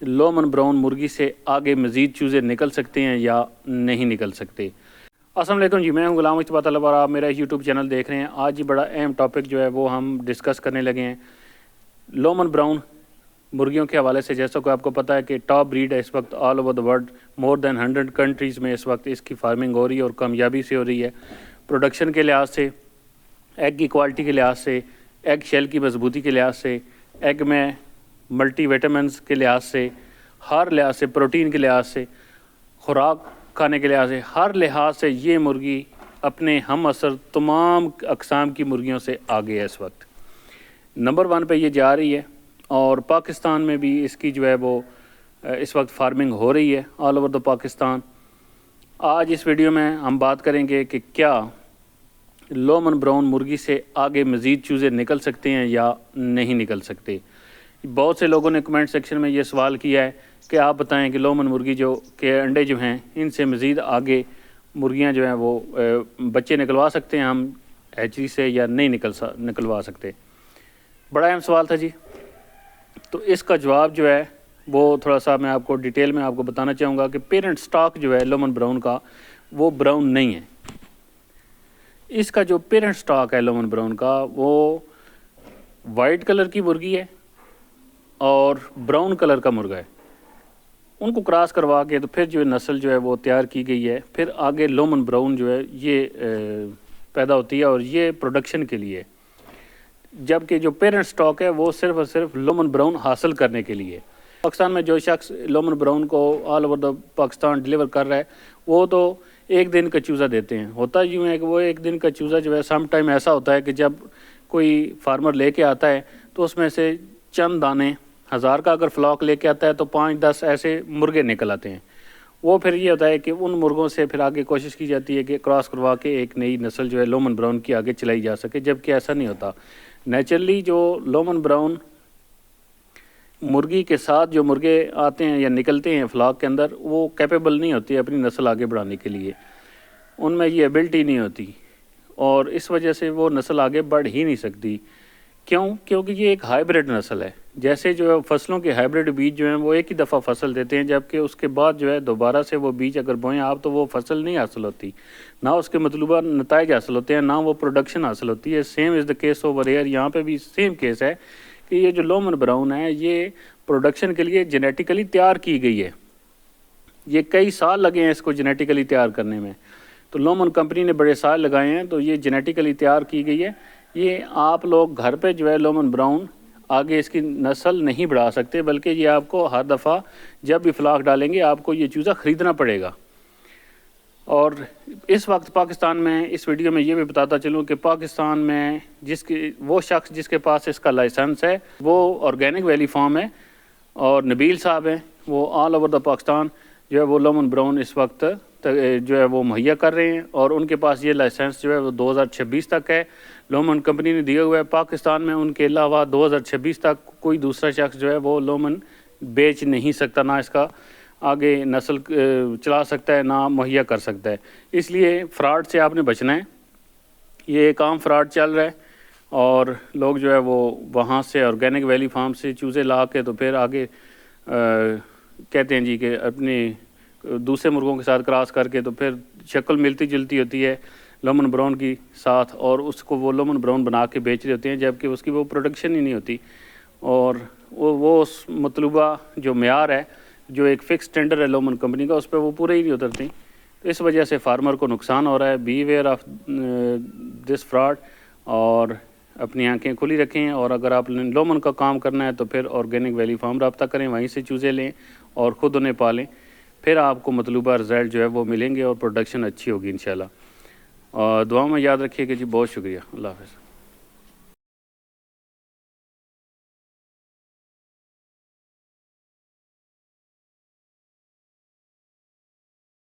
Loman brown मुर्गी से आगे मज़ीद चूज़े निकल सकते हैं या नहीं निकल सकते। अस्सलाम वालेकुम जी, मैं हूं गुलाम मुस्तफ़ा तलब और आप मेरा यूट्यूब चैनल देख रहे हैं। आज ही बड़ा अहम टॉपिक जो है वो हम डिस्कस करने लगे हैं लोमन ब्राउन मुर्गियों के हवाले से। जैसा कि आपको पता है कि टॉप ब्रीड है इस वक्त all over the world, more than 100 countries में इस वक्त इसकी फार्मिंग हो रही है और कामयाबी से हो रही है। प्रोडक्शन के लिहाज से, एग की क्वालिटी के लिहाज से, एग शेल की मजबूती के लिहाज से, एग में मल्टी विटामिन्स के लिहाज से, हर लिहाज से, प्रोटीन के लिहाज से, खुराक खाने के लिहाज से, हर लिहाज से ये मुर्गी अपने हम असर तमाम अक़साम की मुर्गियों से आगे है। इस वक्त नंबर 1 पे ये जा रही है और पाकिस्तान में भी इसकी जो है वो इस वक्त फार्मिंग हो रही है ऑल ओवर द पाकिस्तान। आज इस वीडियो में हम बात करेंगे कि क्या लोमन ब्राउन मुर्गी से आगे मज़ीद चूज़े निकल सकते हैं या नहीं निकल सकते। बहुत से लोगों ने कमेंट सेक्शन में ये सवाल किया है कि आप बताएं कि लोमन मुर्गी जो के अंडे जो हैं इनसे मज़ीद आगे मुर्गियां जो हैं वो बच्चे निकलवा सकते हैं हम हैचरी से या नहीं निकलवा सकते। बड़ा अहम सवाल था जी। तो इसका जवाब जो है वो थोड़ा सा मैं आपको डिटेल में आपको बताना चाहूँगा कि पेरेंट स्टॉक जो है लोमन ब्राउन का वो ब्राउन नहीं है। इसका जो पेरेंट स्टॉक है लोमन ब्राउन का वो वाइट कलर की मुर्गी है और ब्राउन कलर का मुर्गा है। उनको क्रॉस करवा के तो फिर जो है नस्ल जो है वो तैयार की गई है, फिर आगे लोमन ब्राउन जो है ये पैदा होती है और ये प्रोडक्शन के लिए, जबकि जो पेरेंट स्टॉक है वो सिर्फ और सिर्फ लोमन ब्राउन हासिल करने के लिए। पाकिस्तान में जो शख्स लोमन ब्राउन को all over the Pakistan deliver कर रहा है वो तो एक दिन का चूज़ा देते हैं। होता यूँ है कि वो एक दिन का चूज़ा जो है सम टाइम ऐसा होता है कि जब कोई फार्मर लेके आता है तो उसमें से चंद दाने, 1000 का अगर फ्लॉक लेके आता है तो 5-10 ऐसे मुर्गे निकल आते हैं। वो फिर ये होता है कि उन मुर्गों से फिर आगे कोशिश की जाती है कि क्रॉस करवा के एक नई नस्ल जो है लोमन ब्राउन की आगे चलाई जा सके, जबकि ऐसा नहीं होता। नेचुरली जो लोमन ब्राउन मुर्गी के साथ जो मुर्गे आते हैं या निकलते हैं फ्लॉक के अंदर, वो कैपेबल नहीं होती अपनी नस्ल आगे बढ़ाने के लिए, उनमें ये एबिलिटी नहीं होती और इस वजह से वो नस्ल आगे बढ़ ही नहीं सकती। क्यों? क्योंकि ये एक हाइब्रिड नस्ल है। जैसे जो है फसलों के हाइब्रिड बीज जो हैं वो एक ही दफ़ा फसल देते हैं, जबकि उसके बाद जो है दोबारा से वो बीज अगर बोएं आप तो वो फसल नहीं हासिल होती, ना उसके मतलूबा नताइज हासिल होते हैं, ना वो प्रोडक्शन हासिल होती है। Same is the case over here. यहाँ पे भी सेम केस है कि ये जो लोमन ब्राउन है ये प्रोडक्शन के लिए जेनेटिकली तैयार की गई है। ये कई साल लगे हैं इसको जेनेटिकली तैयार करने में, तो लोमन कंपनी ने बड़े साल लगाए हैं, तो ये जेनेटिकली तैयार की गई है। ये आप लोग घर पे जो है लोमन ब्राउन आगे इसकी नस्ल नहीं बढ़ा सकते, बल्कि ये आपको हर दफ़ा जब भी फ्लॉक डालेंगे आपको ये चूज़ा ख़रीदना पड़ेगा। और इस वक्त पाकिस्तान में इस वीडियो में ये भी बताता चलूँ कि पाकिस्तान में वो शख्स जिसके पास इसका लाइसेंस है वो ऑर्गेनिक वैली फार्म है और नबील साहब हैं, वो ऑल ओवर द पाकिस्तान जो है वो लोमन ब्राउन इस वक्त जो है वो मुहैया कर रहे हैं और उनके पास ये लाइसेंस जो है वो 2026 तक है, लोमन कंपनी ने दिया हुआ है। पाकिस्तान में उनके अलावा 2026 तक कोई दूसरा शख्स जो है वो लोमन बेच नहीं सकता, ना इसका आगे नस्ल चला सकता है, ना मुहैया कर सकता है। इसलिए फ़्रॉड से आपने बचना है। ये एक आम फ्रॉड चल रहा है और लोग जो है वो वहाँ से ऑर्गेनिक वैली फार्म से चूज़े ला के तो फिर आगे कहते हैं जी कि अपने दूसरे मुर्गों के साथ क्रॉस करके तो फिर शक्ल मिलती जुलती होती है लोमन ब्राउन की साथ और उसको वो लोमन ब्राउन बना के बेच रहे होते हैं, जबकि उसकी वो प्रोडक्शन ही नहीं होती और वो उस मतलूबा जो मेयार है, जो एक फ़िक्स स्टैंडर्ड है लोमन कंपनी का, उस पर वो पूरे ही नहीं उतरती। तो इस वजह से फार्मर को नुकसान हो रहा है। Be aware of this fraud और अपनी आंखें खुली रखें। और अगर आप लोमन का काम करना है तो फिर ऑर्गेनिक वैली फार्म रब्ता करें, वहीं से चूज़े लें और ख़ुद उन्हें पालें, फिर आपको मतलूबा रिज़ल्ट जो है वो मिलेंगे और प्रोडक्शन अच्छी होगी इंशाल्लाह। और दुआ में याद रखिए कि जी बहुत शुक्रिया। अल्लाह हाफ़िज़।